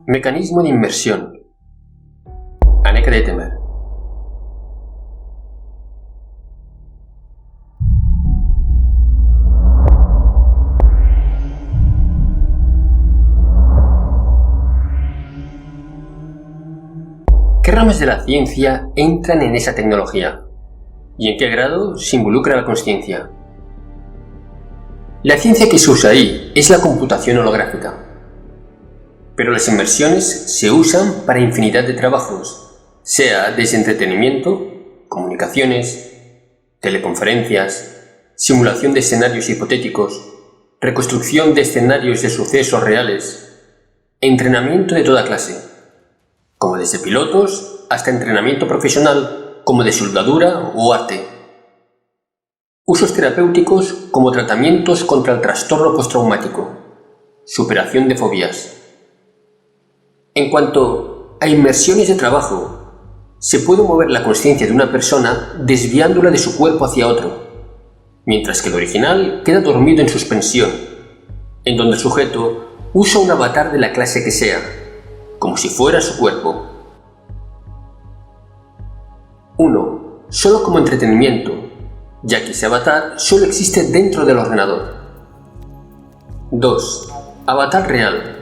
Mecanismo de inmersión. Aneca de Temer. ¿Qué ramas de la ciencia entran en esa tecnología? ¿Y en qué grado se involucra la consciencia? La ciencia que se usa ahí es la computación holográfica. Pero las inmersiones se usan para infinidad de trabajos, sea desde entretenimiento, comunicaciones, teleconferencias, simulación de escenarios hipotéticos, reconstrucción de escenarios de sucesos reales, entrenamiento de toda clase, como desde pilotos hasta entrenamiento profesional como de soldadura o arte. Usos terapéuticos como tratamientos contra el trastorno postraumático, superación de fobias. En cuanto a inmersiones de trabajo, se puede mover la consciencia de una persona desviándola de su cuerpo hacia otro, mientras que el original queda dormido en suspensión, en donde el sujeto usa un avatar de la clase que sea, como si fuera su cuerpo. 1. Solo como entretenimiento, ya que ese avatar solo existe dentro del ordenador. 2. Avatar real,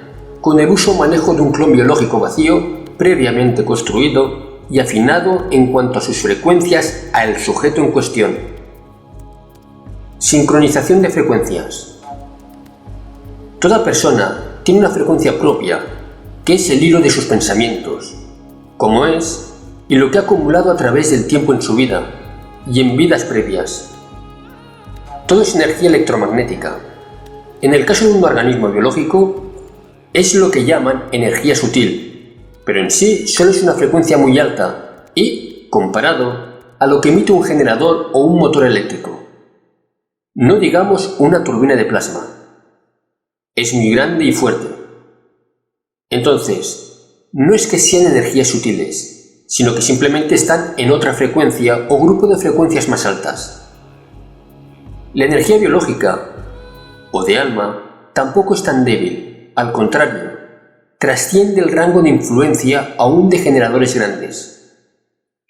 con el uso o manejo de un clon biológico vacío, previamente construido y afinado en cuanto a sus frecuencias al sujeto en cuestión. Sincronización de frecuencias. Toda persona tiene una frecuencia propia, que es el hilo de sus pensamientos, cómo es y lo que ha acumulado a través del tiempo en su vida y en vidas previas. Todo es energía electromagnética. En el caso de un organismo biológico, es lo que llaman energía sutil, pero en sí solo es una frecuencia muy alta y, comparado a lo que emite un generador o un motor eléctrico, no digamos una turbina de plasma, es muy grande y fuerte. Entonces, no es que sean energías sutiles, sino que simplemente están en otra frecuencia o grupo de frecuencias más altas. La energía biológica, o de alma, tampoco es tan débil, al contrario, trasciende el rango de influencia aún de generadores grandes.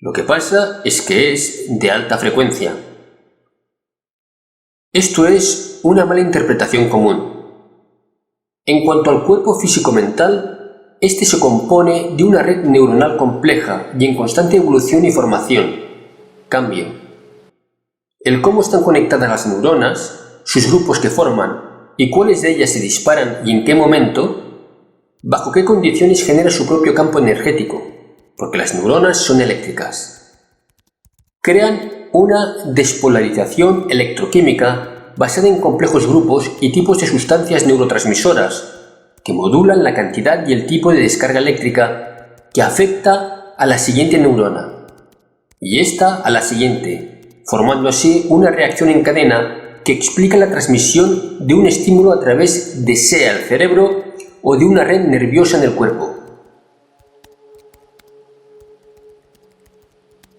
Lo que pasa es que es de alta frecuencia. Esto es una mala interpretación común. En cuanto al cuerpo físico-mental, este se compone de una red neuronal compleja y en constante evolución y formación, cambio. El cómo están conectadas las neuronas, sus grupos que forman y cuáles de ellas se disparan y en qué momento, bajo qué condiciones genera su propio campo energético, porque las neuronas son eléctricas. Crean una despolarización electroquímica basada en complejos grupos y tipos de sustancias neurotransmisoras que modulan la cantidad y el tipo de descarga eléctrica que afecta a la siguiente neurona y esta a la siguiente, formando así una reacción en cadena que explica la transmisión de un estímulo a través de sea el cerebro o de una red nerviosa en el cuerpo.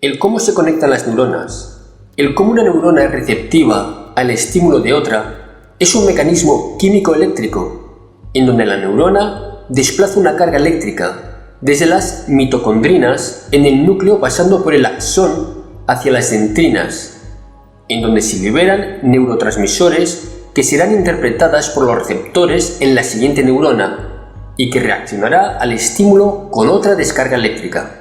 El cómo se conectan las neuronas, el cómo una neurona es receptiva al estímulo de otra, es un mecanismo químico-eléctrico en donde la neurona desplaza una carga eléctrica desde las mitocondrinas en el núcleo pasando por el axón hacia las dendrinas, en donde se liberan neurotransmisores que serán interpretadas por los receptores en la siguiente neurona y que reaccionará al estímulo con otra descarga eléctrica.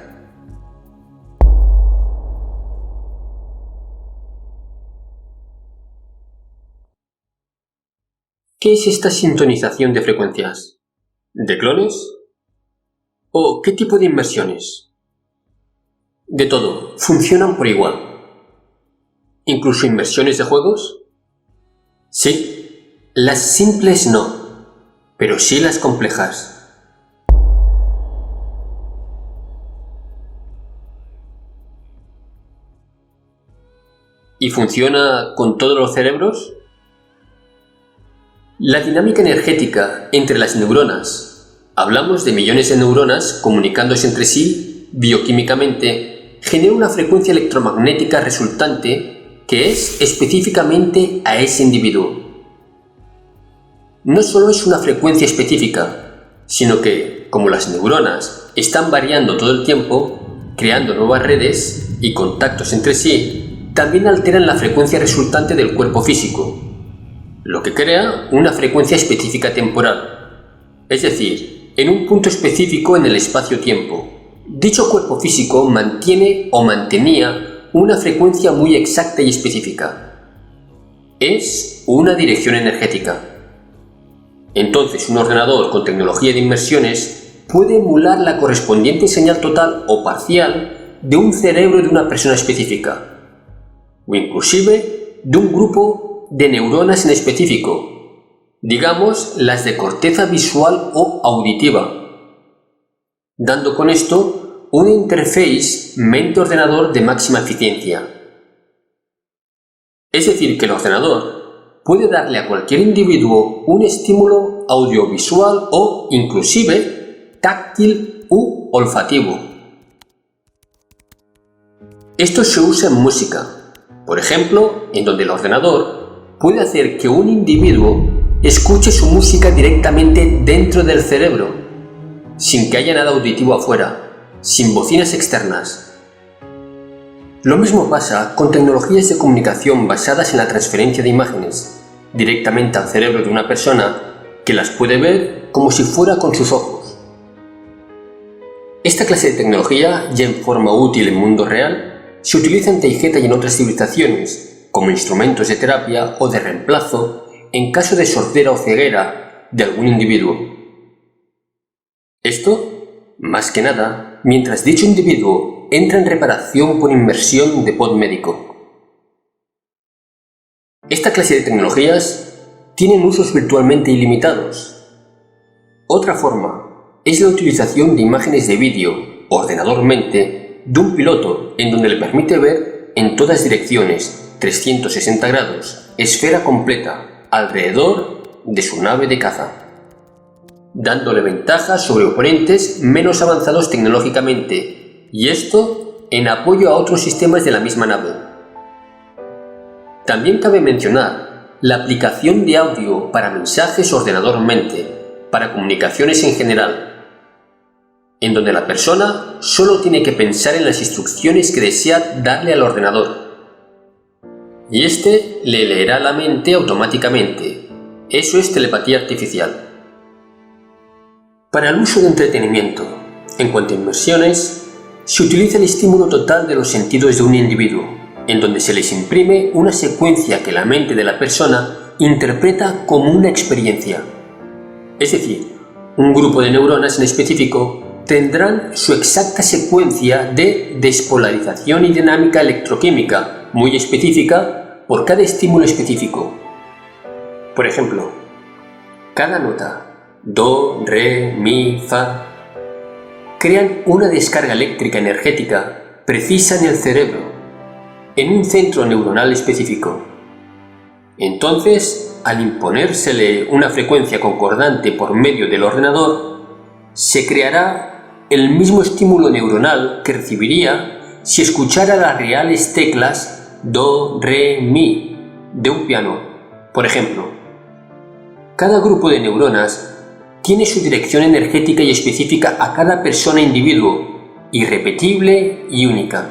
¿Qué es esta sintonización de frecuencias? ¿De clones? ¿O qué tipo de inmersiones? De todo, funcionan por igual. ¿Incluso inmersiones de juegos? Sí, las simples no, pero sí las complejas. ¿Y funciona con todos los cerebros? La dinámica energética entre las neuronas, hablamos de millones de neuronas comunicándose entre sí bioquímicamente, genera una frecuencia electromagnética resultante que es específicamente a ese individuo. No solo es una frecuencia específica, sino que, como las neuronas están variando todo el tiempo, creando nuevas redes y contactos entre sí, también alteran la frecuencia resultante del cuerpo físico, lo que crea una frecuencia específica temporal, es decir, en un punto específico en el espacio-tiempo. Dicho cuerpo físico mantiene o mantenía una frecuencia muy exacta y específica. Es una dirección energética. Entonces, un ordenador con tecnología de inmersiones puede emular la correspondiente señal total o parcial de un cerebro de una persona específica, o inclusive de un grupo de neuronas en específico, digamos las de corteza visual o auditiva, dando con esto una interface mente-ordenador de máxima eficiencia. Es decir, que el ordenador puede darle a cualquier individuo un estímulo audiovisual o inclusive táctil u olfativo. Esto se usa en música, por ejemplo, en donde el ordenador puede hacer que un individuo escuche su música directamente dentro del cerebro, sin que haya nada auditivo afuera, sin bocinas externas. Lo mismo pasa con tecnologías de comunicación basadas en la transferencia de imágenes directamente al cerebro de una persona que las puede ver como si fuera con sus ojos. Esta clase de tecnología, ya en forma útil en mundo real, se utiliza en Taijeta y en otras civilizaciones como instrumentos de terapia o de reemplazo en caso de sordera o ceguera de algún individuo. Esto, más que nada, mientras dicho individuo entra en reparación con inmersión de pod médico. Esta clase de tecnologías tienen usos virtualmente ilimitados. Otra forma es la utilización de imágenes de vídeo, ordenador-mente, de un piloto en donde le permite ver en todas direcciones, 360 grados, esfera completa, alrededor de su nave de caza, dándole ventajas sobre oponentes menos avanzados tecnológicamente, y esto en apoyo a otros sistemas de la misma nave. También cabe mencionar la aplicación de audio para mensajes ordenador-mente, para comunicaciones en general, en donde la persona solo tiene que pensar en las instrucciones que desea darle al ordenador, y éste le leerá la mente automáticamente. Eso es telepatía artificial. Para el uso de entretenimiento, en cuanto a inmersiones, se utiliza el estímulo total de los sentidos de un individuo, en donde se les imprime una secuencia que la mente de la persona interpreta como una experiencia. Es decir, un grupo de neuronas en específico tendrán su exacta secuencia de despolarización y dinámica electroquímica muy específica por cada estímulo específico. Por ejemplo, cada nota, do, re, mi, fa, crean una descarga eléctrica energética precisa en el cerebro, en un centro neuronal específico. Entonces, al imponérsele una frecuencia concordante por medio del ordenador, se creará el mismo estímulo neuronal que recibiría si escuchara las reales teclas do, re, mi de un piano, por ejemplo. Cada grupo de neuronas tiene su dirección energética y específica a cada persona individuo, irrepetible y única.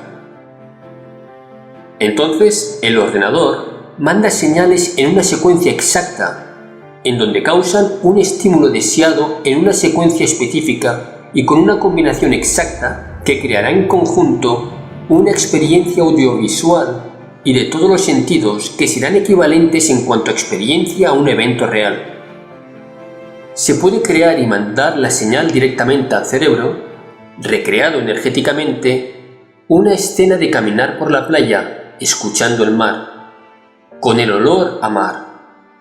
Entonces, el ordenador manda señales en una secuencia exacta, en donde causan un estímulo deseado en una secuencia específica y con una combinación exacta que creará en conjunto una experiencia audiovisual y de todos los sentidos que serán equivalentes en cuanto a experiencia a un evento real. Se puede crear y mandar la señal directamente al cerebro, recreado energéticamente, una escena de caminar por la playa escuchando el mar, con el olor a mar,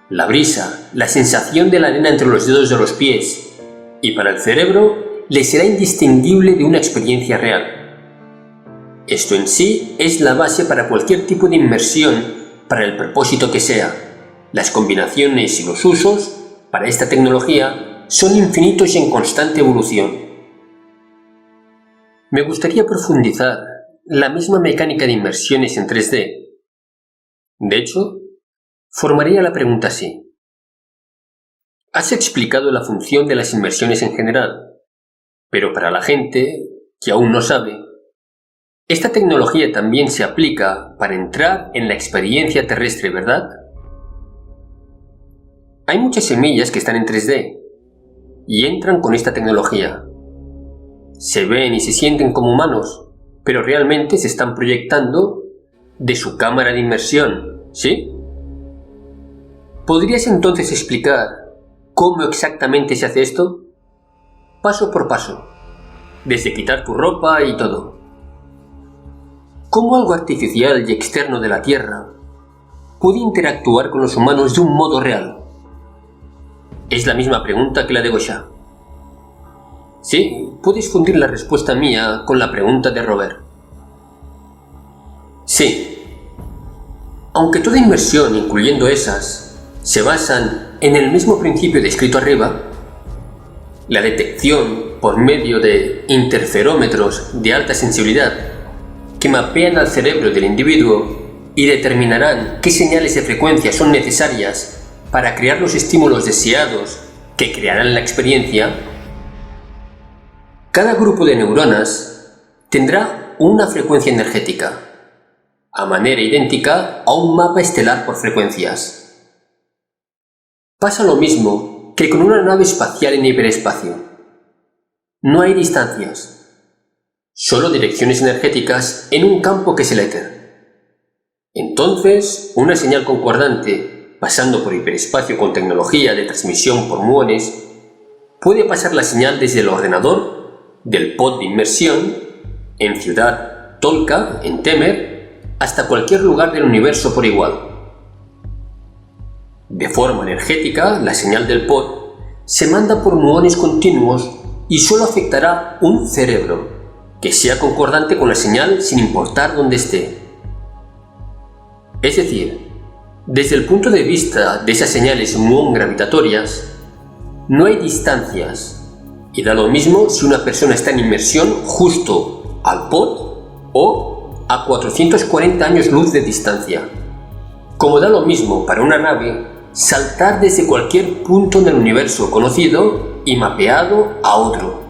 la brisa, la sensación de la arena entre los dedos de los pies, y para el cerebro le será indistinguible de una experiencia real. Esto en sí es la base para cualquier tipo de inmersión para el propósito que sea. Las combinaciones y los usos para esta tecnología son infinitos y en constante evolución. Me gustaría profundizar la misma mecánica de inmersiones en 3D. De hecho, formaría la pregunta así. Has explicado la función de las inmersiones en general, Pero para la gente que aún no sabe, esta tecnología también se aplica para entrar en la experiencia terrestre, ¿verdad? Hay muchas semillas que están en 3D y entran con esta tecnología. Se ven y se sienten como humanos, pero realmente se están proyectando de su cámara de inmersión, ¿sí? ¿Podrías entonces explicar cómo exactamente se hace esto? Paso por paso, desde quitar tu ropa y todo. ¿Cómo algo artificial y externo de la Tierra puede interactuar con los humanos de un modo real? Es la misma pregunta que la de Goya. Sí, puedes fundir la respuesta mía con la pregunta de Robert. Sí. Aunque toda inmersión, incluyendo esas, se basan en el mismo principio descrito arriba, la detección por medio de interferómetros de alta sensibilidad que mapean al cerebro del individuo y determinarán qué señales de frecuencia son necesarias para crear los estímulos deseados que crearán la experiencia, cada grupo de neuronas tendrá una frecuencia energética, a manera idéntica a un mapa estelar por frecuencias. Pasa lo mismo que con una nave espacial en hiperespacio. No hay distancias, solo direcciones energéticas en un campo que es el éter. Entonces, una señal concordante pasando por hiperespacio con tecnología de transmisión por muones, puede pasar la señal desde el ordenador, del pod de inmersión, en Ciudad Tolka, en Temer, hasta cualquier lugar del universo por igual. De forma energética, la señal del pod se manda por muones continuos y solo afectará un cerebro, que sea concordante con la señal sin importar dónde esté. Es decir, desde el punto de vista de esas señales muón gravitatorias, no hay distancias, y da lo mismo si una persona está en inmersión justo al pod o a 440 años luz de distancia. Como da lo mismo para una nave saltar desde cualquier punto del universo conocido y mapeado a otro.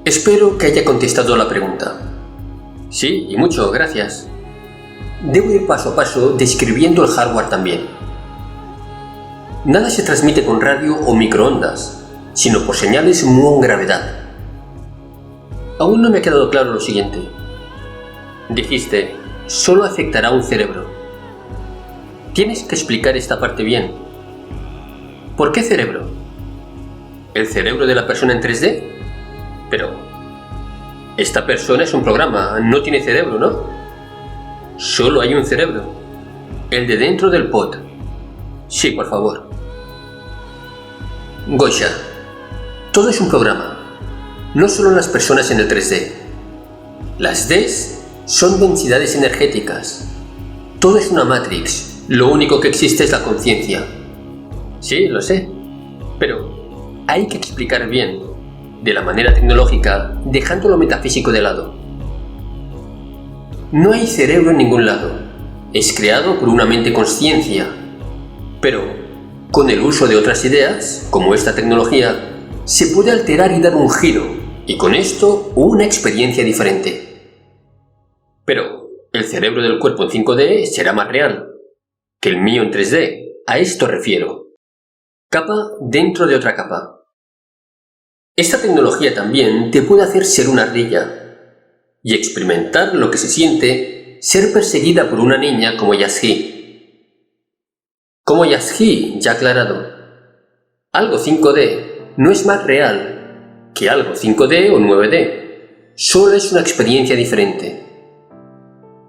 Espero que haya contestado la pregunta. Sí, y mucho, gracias. Debo ir paso a paso describiendo el hardware también. Nada se transmite con radio o microondas, sino por señales muón gravedad. Aún no me ha quedado claro lo siguiente. Dijiste, solo afectará a un cerebro. Tienes que explicar esta parte bien. ¿Por qué cerebro? ¿El cerebro de la persona en 3D? Pero esta persona es un programa, no tiene cerebro, ¿no? Solo hay un cerebro, el de dentro del pod. Sí, por favor. Goya, todo es un programa, no solo las personas en el 3D. Las Ds son densidades energéticas. Todo es una matrix, lo único que existe es la conciencia. Sí, lo sé, pero hay que explicar bien, de la manera tecnológica, dejando lo metafísico de lado. No hay cerebro en ningún lado, es creado por una mente consciencia, pero con el uso de otras ideas, como esta tecnología, se puede alterar y dar un giro, y con esto una experiencia diferente. Pero el cerebro del cuerpo en 5D será más real que el mío en 3D, a esto refiero. Capa dentro de otra capa. Esta tecnología también te puede hacer ser una ardilla y experimentar lo que se siente ser perseguida por una niña como Yazhi. Como Yazhi, ya aclarado, algo 5D no es más real que algo 5D o 9D, solo es una experiencia diferente.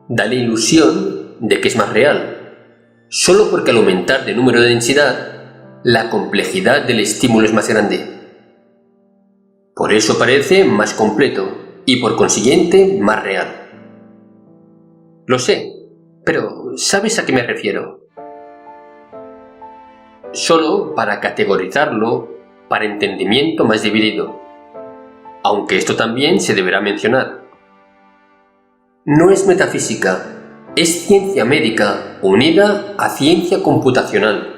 Da la ilusión de que es más real, solo porque al aumentar de número de densidad, la complejidad del estímulo es más grande. Por eso parece más completo y por consiguiente más real. Lo sé, pero ¿sabes a qué me refiero? Solo para categorizarlo para entendimiento más dividido, aunque esto también se deberá mencionar. No es metafísica, es ciencia médica unida a ciencia computacional.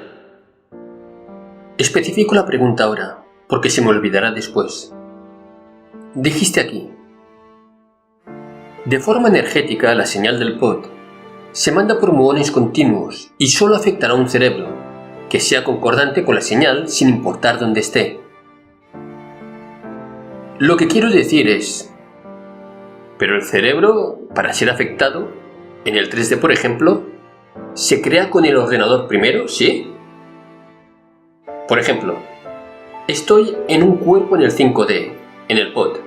Especifico la pregunta ahora, porque se me olvidará después. Dijiste aquí: de forma energética, la señal del pod se manda por muones continuos y solo afectará a un cerebro que sea concordante con la señal sin importar dónde esté. Lo que quiero decir es: pero el cerebro, para ser afectado, en el 3D por ejemplo, ¿se crea con el ordenador primero, sí? Por ejemplo, estoy en un cuerpo en el 5D, en el pod,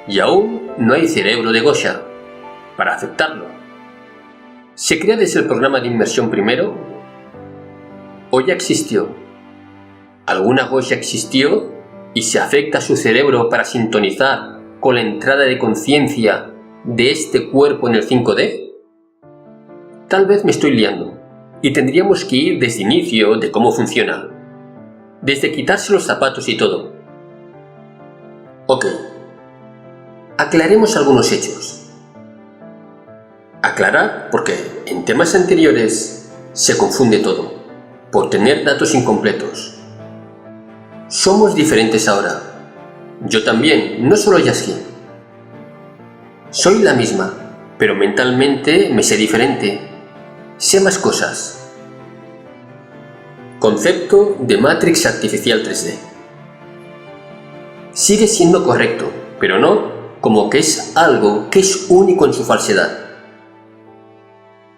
y aún no hay cerebro de Gosha para aceptarlo. ¿Se crea desde el programa de inmersión primero? ¿O ya existió? ¿Alguna Gosha existió y se afecta a su cerebro para sintonizar con la entrada de conciencia de este cuerpo en el 5D? Tal vez me estoy liando y tendríamos que ir desde el inicio de cómo funciona, desde quitarse los zapatos y todo. Ok, aclaremos algunos hechos. Aclarar porque en temas anteriores se confunde todo, por tener datos incompletos. Somos diferentes ahora. Yo también, no solo Yaskin. Soy la misma, pero mentalmente me sé diferente. Sé más cosas. Concepto de Matrix artificial 3D. Sigue siendo correcto, pero no como que es algo que es único en su falsedad.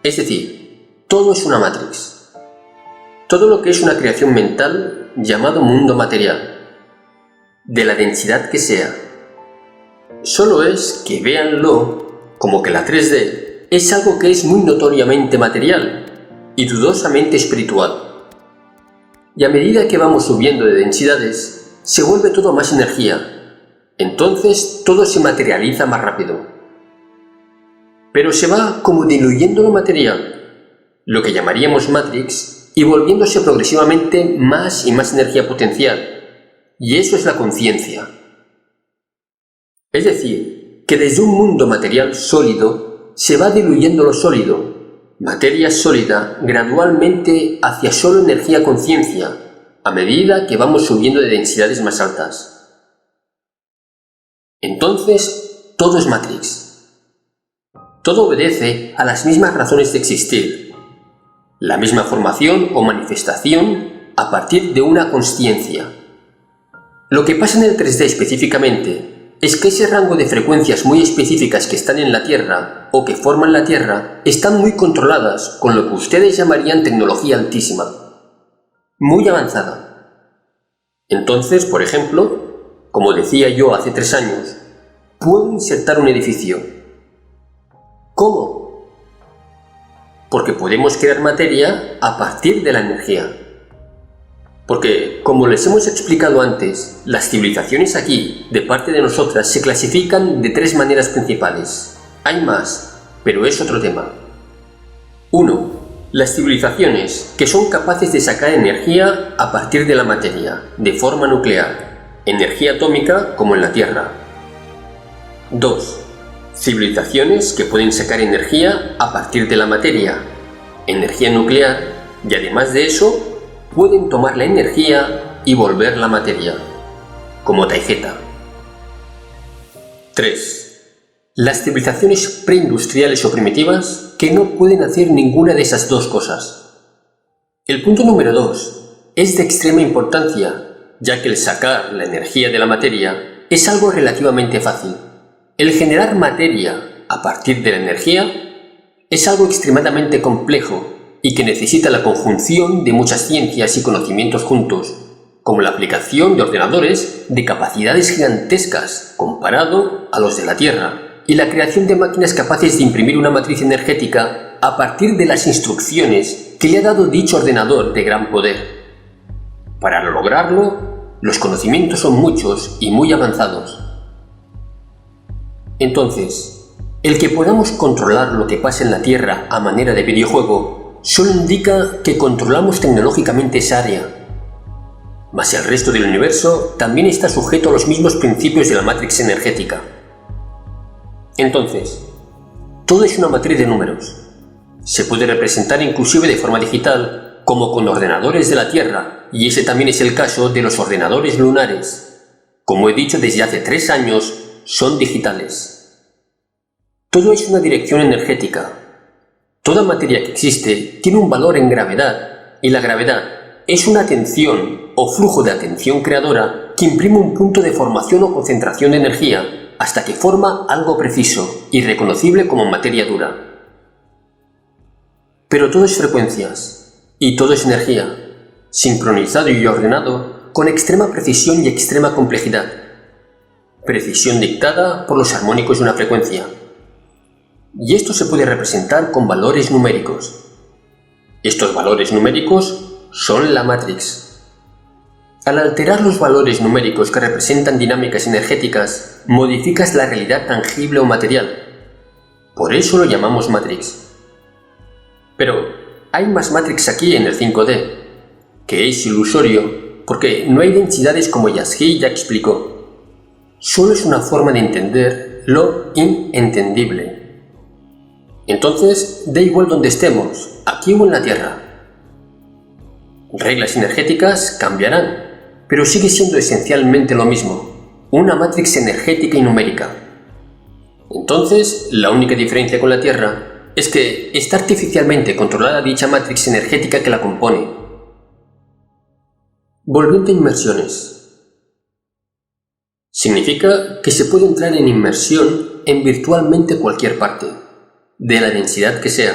Es decir, todo es una Matrix. Todo lo que es una creación mental llamado mundo material, de la densidad que sea. Solo es que véanlo como que la 3D es algo que es muy notoriamente material y dudosamente espiritual. Y a medida que vamos subiendo de densidades, se vuelve todo más energía. Entonces todo se materializa más rápido. Pero se va como diluyendo lo material, lo que llamaríamos Matrix, y volviéndose progresivamente más y más energía potencial. Y eso es la conciencia. Es decir, que desde un mundo material sólido se va diluyendo lo sólido, materia sólida, gradualmente hacia solo energía conciencia, a medida que vamos subiendo de densidades más altas. Entonces, todo es Matrix. Todo obedece a las mismas razones de existir, la misma formación o manifestación a partir de una consciencia. Lo que pasa en el 3D específicamente es que ese rango de frecuencias muy específicas que están en la Tierra o que forman la Tierra están muy controladas con lo que ustedes llamarían tecnología altísima, muy avanzada. Entonces, por ejemplo, como decía yo hace 3 años, puedo insertar un edificio. ¿Cómo? Porque podemos crear materia a partir de la energía. Porque, como les hemos explicado antes, las civilizaciones aquí, de parte de nosotras, se clasifican de 3 maneras principales. Hay más, pero es otro tema. 1. Las civilizaciones que son capaces de sacar energía a partir de la materia, de forma nuclear, energía atómica como en la Tierra. 2. Civilizaciones que pueden sacar energía a partir de la materia, energía nuclear, y además de eso, pueden tomar la energía y volverla materia, como Taizeta. 3. Las civilizaciones preindustriales o primitivas que no pueden hacer ninguna de esas dos cosas. El punto número 2 es de extrema importancia, ya que el sacar la energía de la materia es algo relativamente fácil. El generar materia a partir de la energía es algo extremadamente complejo y que necesita la conjunción de muchas ciencias y conocimientos juntos, como la aplicación de ordenadores de capacidades gigantescas comparado a los de la Tierra, y la creación de máquinas capaces de imprimir una matriz energética a partir de las instrucciones que le ha dado dicho ordenador de gran poder. Para lograrlo, los conocimientos son muchos y muy avanzados. Entonces, el que podamos controlar lo que pasa en la Tierra a manera de videojuego solo indica que controlamos tecnológicamente esa área. Mas el resto del universo también está sujeto a los mismos principios de la Matrix energética. Entonces, todo es una matriz de números. Se puede representar inclusive de forma digital como con ordenadores de la Tierra, y ese también es el caso de los ordenadores lunares. Como he dicho desde hace 3 años, son digitales. Todo es una dirección energética. Toda materia que existe tiene un valor en gravedad, y la gravedad es una atención o flujo de atención creadora que imprime un punto de formación o concentración de energía hasta que forma algo preciso y reconocible como materia dura. Pero todo es frecuencias, y todo es energía, sincronizado y ordenado con extrema precisión y extrema complejidad. Precisión dictada por los armónicos de una frecuencia. Y esto se puede representar con valores numéricos. Estos valores numéricos son la Matrix. Al alterar los valores numéricos que representan dinámicas energéticas, modificas la realidad tangible o material. Por eso lo llamamos Matrix. Pero hay más Matrix aquí en el 5D, que es ilusorio porque no hay densidades como Yasky ya explicó. Solo es una forma de entender lo inentendible. Entonces, da igual donde estemos, aquí o en la Tierra. Reglas energéticas cambiarán, pero sigue siendo esencialmente lo mismo, una Matrix energética y numérica. Entonces, la única diferencia con la Tierra es que está artificialmente controlada dicha Matrix energética que la compone. Volviendo a inmersiones. Significa que se puede entrar en inmersión en virtualmente cualquier parte, de la densidad que sea,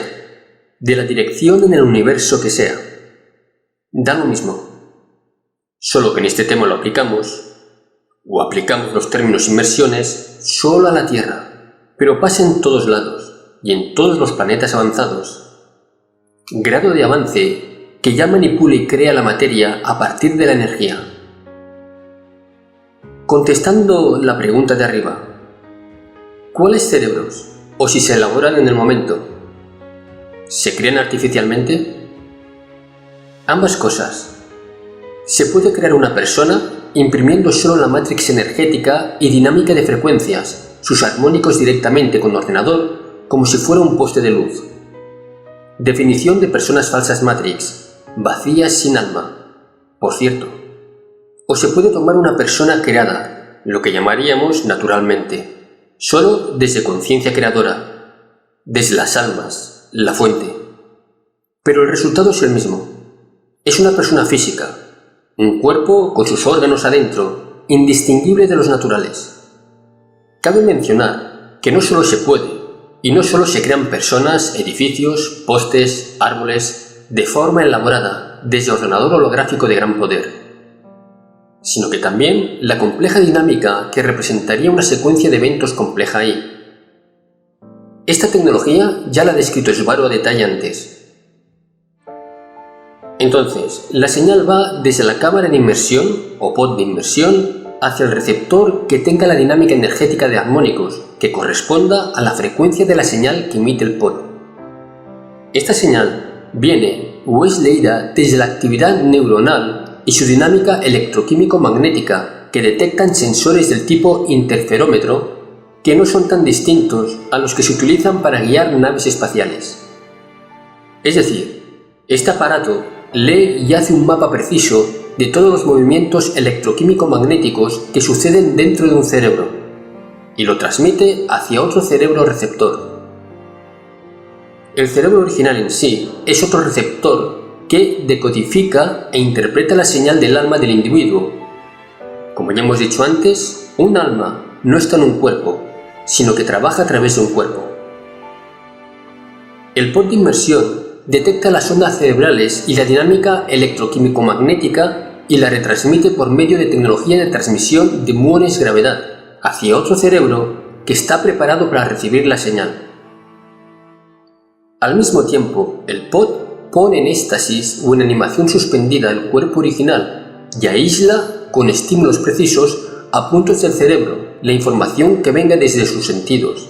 de la dirección en el universo que sea. Da lo mismo. Solo que en este tema lo aplicamos los términos inmersiones solo a la Tierra, pero pasa en todos lados y en todos los planetas avanzados. Grado de avance que ya manipula y crea la materia a partir de la energía. Contestando la pregunta de arriba, ¿cuáles cerebros, o si se elaboran en el momento, se crean artificialmente? Ambas cosas. Se puede crear una persona imprimiendo solo la matrix energética y dinámica de frecuencias, sus armónicos directamente con ordenador, como si fuera un poste de luz. Definición de personas falsas Matrix, vacías sin alma, por cierto. O se puede tomar una persona creada, lo que llamaríamos naturalmente, solo desde conciencia creadora, desde las almas, la fuente. Pero el resultado es el mismo. Es una persona física, un cuerpo con sus órganos adentro, indistinguible de los naturales. Cabe mencionar que no solo se puede, y no solo se crean personas, edificios, postes, árboles, de forma elaborada, desde ordenador holográfico de gran poder, sino que también la compleja dinámica que representaría una secuencia de eventos compleja ahí. Esta tecnología ya la ha descrito Svaro a detalle antes. Entonces, la señal va desde la cámara de inmersión, o pod de inmersión, hacia el receptor que tenga la dinámica energética de armónicos, que corresponda a la frecuencia de la señal que emite el pod. Esta señal viene o es leída desde la actividad neuronal y su dinámica electroquímico-magnética que detectan sensores del tipo interferómetro que no son tan distintos a los que se utilizan para guiar naves espaciales. Es decir, este aparato lee y hace un mapa preciso de todos los movimientos electroquímico-magnéticos que suceden dentro de un cerebro y lo transmite hacia otro cerebro receptor. El cerebro original en sí es otro receptor que decodifica e interpreta la señal del alma del individuo. Como ya hemos dicho antes, un alma no está en un cuerpo, sino que trabaja a través de un cuerpo. El pod de inmersión detecta las ondas cerebrales y la dinámica electroquímico-magnética y la retransmite por medio de tecnología de transmisión de muones gravedad hacia otro cerebro que está preparado para recibir la señal. Al mismo tiempo, el pod pone en éxtasis o en animación suspendida el cuerpo original y aísla con estímulos precisos a puntos del cerebro la información que venga desde sus sentidos.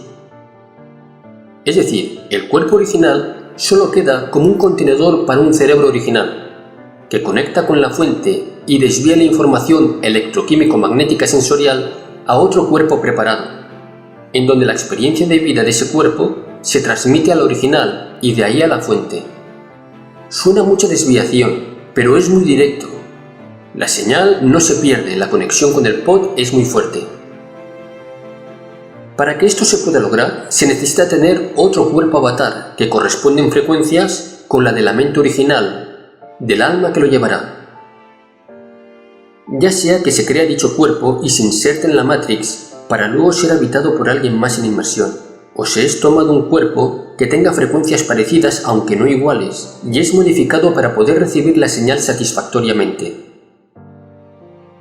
Es decir, el cuerpo original solo queda como un contenedor para un cerebro original, que conecta con la fuente y desvía la información electroquímico-magnética sensorial a otro cuerpo preparado, en donde la experiencia de vida de ese cuerpo se transmite al original y de ahí a la fuente. Suena mucha desviación, pero es muy directo. La señal no se pierde, la conexión con el pod es muy fuerte. Para que esto se pueda lograr, se necesita tener otro cuerpo avatar que corresponde en frecuencias con la de la mente original, del alma que lo llevará. Ya sea que se crea dicho cuerpo y se inserte en la Matrix para luego ser habitado por alguien más en inmersión, o se es tomado un cuerpo que tenga frecuencias parecidas aunque no iguales, y es modificado para poder recibir la señal satisfactoriamente.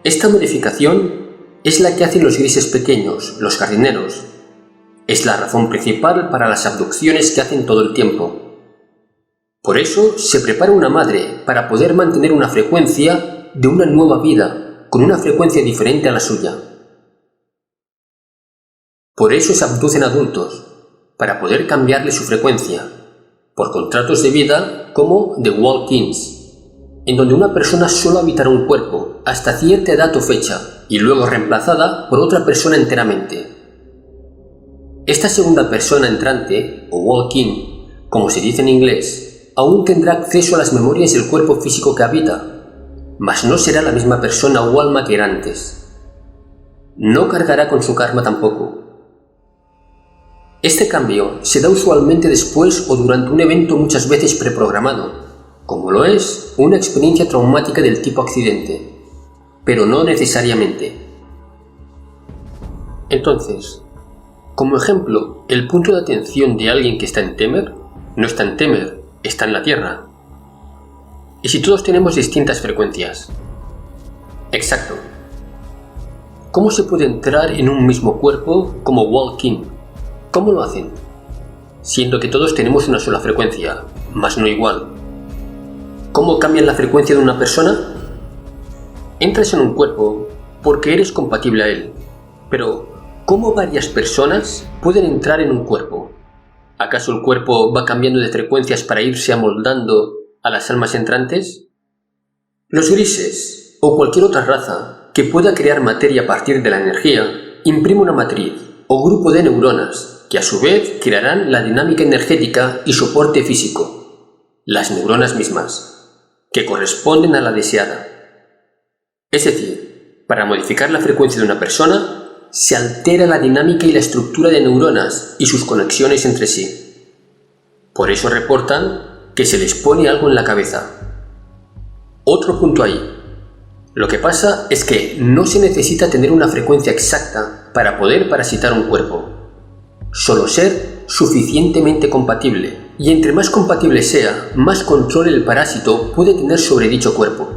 Esta modificación es la que hacen los grises pequeños, los jardineros. Es la razón principal para las abducciones que hacen todo el tiempo. Por eso se prepara una madre para poder mantener una frecuencia de una nueva vida, con una frecuencia diferente a la suya. Por eso se abducen adultos, para poder cambiarle su frecuencia, por contratos de vida como The Walk-ins, en donde una persona solo habitará un cuerpo hasta cierta edad o fecha y luego reemplazada por otra persona enteramente. Esta segunda persona entrante, o walk-in, como se dice en inglés, aún tendrá acceso a las memorias del cuerpo físico que habita, mas no será la misma persona o alma que era antes. No cargará con su karma tampoco. Este cambio se da usualmente después o durante un evento muchas veces preprogramado, como lo es una experiencia traumática del tipo accidente, pero no necesariamente. Entonces, como ejemplo, el punto de atención de alguien que está en Temer no está en Temer, está en la Tierra. ¿Y si todos tenemos distintas frecuencias? Exacto. ¿Cómo se puede entrar en un mismo cuerpo como walk-in? ¿Cómo lo hacen? Siendo que todos tenemos una sola frecuencia, mas no igual. ¿Cómo cambian la frecuencia de una persona? Entras en un cuerpo porque eres compatible a él, pero ¿cómo varias personas pueden entrar en un cuerpo? ¿Acaso el cuerpo va cambiando de frecuencias para irse amoldando a las almas entrantes? Los grises, o cualquier otra raza que pueda crear materia a partir de la energía, imprime una matriz o grupo de neuronas que a su vez crearán la dinámica energética y soporte físico, las neuronas mismas, que corresponden a la deseada. Es decir, para modificar la frecuencia de una persona, se altera la dinámica y la estructura de neuronas y sus conexiones entre sí. Por eso reportan que se les pone algo en la cabeza. Otro punto ahí. Lo que pasa es que no se necesita tener una frecuencia exacta para poder parasitar un cuerpo. Solo ser suficientemente compatible, y entre más compatible sea, más control el parásito puede tener sobre dicho cuerpo.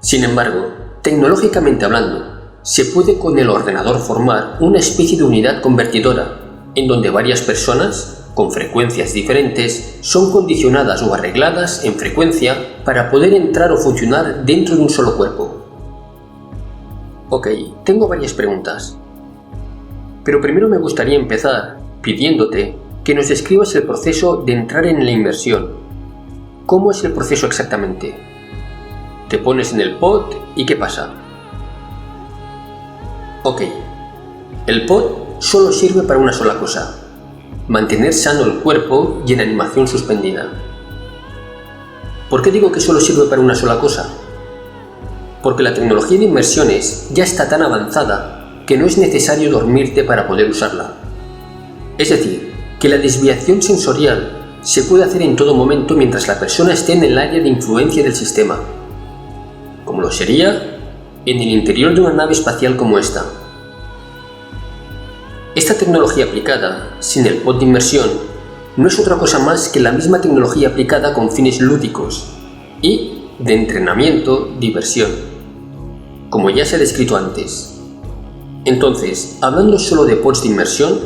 Sin embargo, tecnológicamente hablando, se puede con el ordenador formar una especie de unidad convertidora, en donde varias personas, con frecuencias diferentes, son condicionadas o arregladas en frecuencia para poder entrar o funcionar dentro de un solo cuerpo. Ok, tengo varias preguntas. Pero primero me gustaría empezar pidiéndote que nos describas el proceso de entrar en la inmersión. ¿Cómo es el proceso exactamente? Te pones en el pod y ¿qué pasa? Ok, el pod solo sirve para una sola cosa: mantener sano el cuerpo y en animación suspendida. ¿Por qué digo que solo sirve para una sola cosa? Porque la tecnología de inmersiones ya está tan avanzada que no es necesario dormirte para poder usarla. Es decir, que la desviación sensorial se puede hacer en todo momento mientras la persona esté en el área de influencia del sistema, como lo sería en el interior de una nave espacial como esta. Esta tecnología aplicada, sin el pod de inmersión, no es otra cosa más que la misma tecnología aplicada con fines lúdicos y de entrenamiento, diversión, como ya se ha descrito antes. Entonces, hablando solo de pods de inmersión,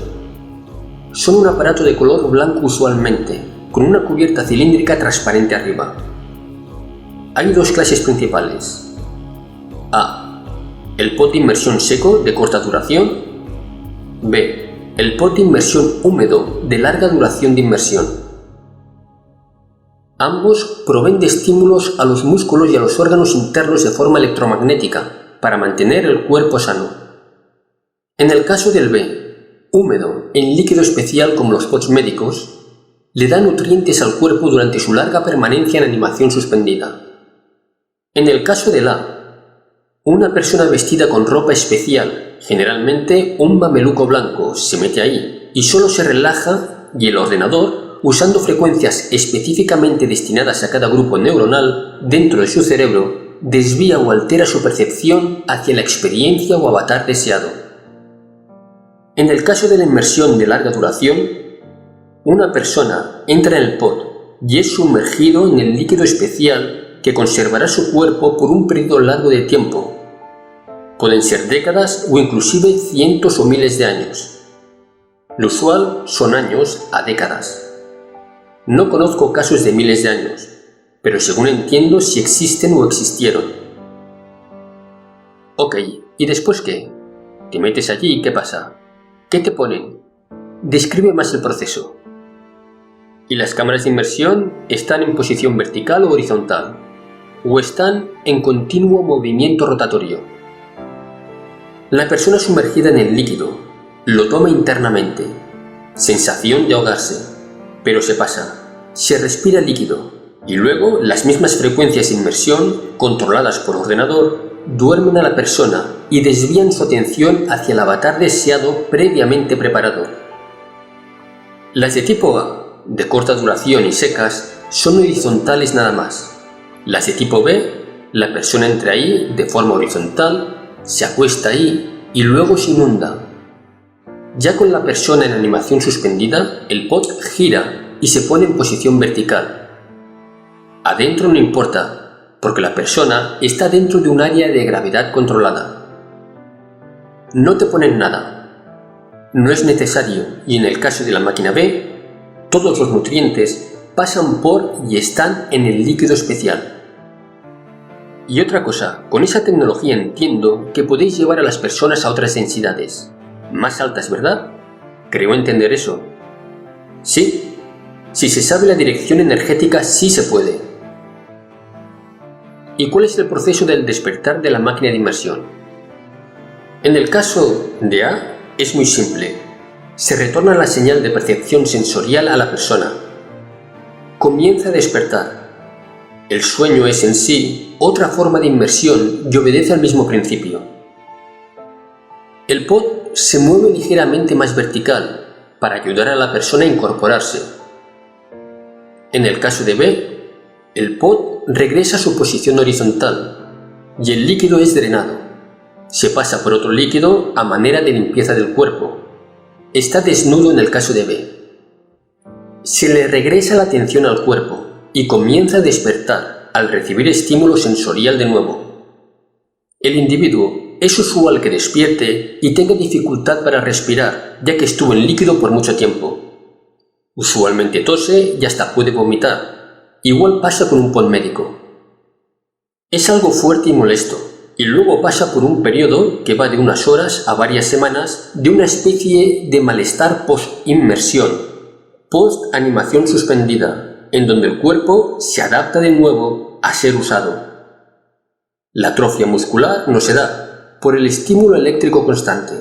son un aparato de color blanco usualmente, con una cubierta cilíndrica transparente arriba. Hay dos clases principales. A. El pod de inmersión seco de corta duración. B. El pod de inmersión húmedo de larga duración de inmersión. Ambos proveen de estímulos a los músculos y a los órganos internos de forma electromagnética para mantener el cuerpo sano. En el caso del B, húmedo, en líquido especial como los pods médicos, le da nutrientes al cuerpo durante su larga permanencia en animación suspendida. En el caso del A, una persona vestida con ropa especial, generalmente un mameluco blanco, se mete ahí y solo se relaja y el ordenador, usando frecuencias específicamente destinadas a cada grupo neuronal dentro de su cerebro, desvía o altera su percepción hacia la experiencia o avatar deseado. En el caso de la inmersión de larga duración, una persona entra en el pod y es sumergido en el líquido especial que conservará su cuerpo por un periodo largo de tiempo. Pueden ser décadas o inclusive cientos o miles de años. Lo usual son años a décadas. No conozco casos de miles de años, pero según entiendo sí existen o existieron. Ok, ¿y después qué? ¿Te metes allí y qué pasa? ¿Qué te ponen? Describe más el proceso. ¿Y las cámaras de inmersión están en posición vertical o horizontal? ¿O están en continuo movimiento rotatorio? La persona sumergida en el líquido lo toma internamente. Sensación de ahogarse. Pero se pasa. Se respira líquido. Y luego las mismas frecuencias de inmersión, controladas por ordenador, duermen a la persona y desvían su atención hacia el avatar deseado previamente preparado. Las de tipo A, de corta duración y secas, son horizontales nada más. Las de tipo B, la persona entra ahí de forma horizontal, se acuesta ahí y luego se inunda. Ya con la persona en animación suspendida, el pod gira y se pone en posición vertical. Adentro no importa, porque la persona está dentro de un área de gravedad controlada. No te ponen nada. No es necesario y en el caso de la máquina B, todos los nutrientes pasan por y están en el líquido especial. Y otra cosa, con esa tecnología entiendo que podéis llevar a las personas a otras densidades. Más altas, ¿verdad? Creo entender eso. Sí, si se sabe la dirección energética sí se puede. ¿Y cuál es el proceso del despertar de la máquina de inmersión? En el caso de A es muy simple. Se retorna la señal de percepción sensorial a la persona. Comienza a despertar. El sueño es en sí otra forma de inmersión y obedece al mismo principio. El pod se mueve ligeramente más vertical para ayudar a la persona a incorporarse. En el caso de B, el pod regresa a su posición horizontal y el líquido es drenado. Se pasa por otro líquido a manera de limpieza del cuerpo. Está desnudo en el caso de B. Se le regresa la atención al cuerpo y comienza a despertar al recibir estímulo sensorial de nuevo. El individuo es usual que despierte y tenga dificultad para respirar, ya que estuvo en líquido por mucho tiempo. Usualmente tose y hasta puede vomitar. Igual pasa con un pod médico. Es algo fuerte y molesto, y luego pasa por un periodo que va de unas horas a varias semanas de una especie de malestar post-inmersión, post-animación suspendida, en donde el cuerpo se adapta de nuevo a ser usado. La atrofia muscular no se da por el estímulo eléctrico constante.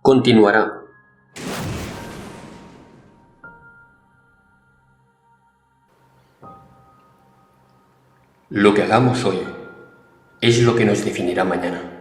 Continuará. Lo que hagamos hoy es lo que nos definirá mañana.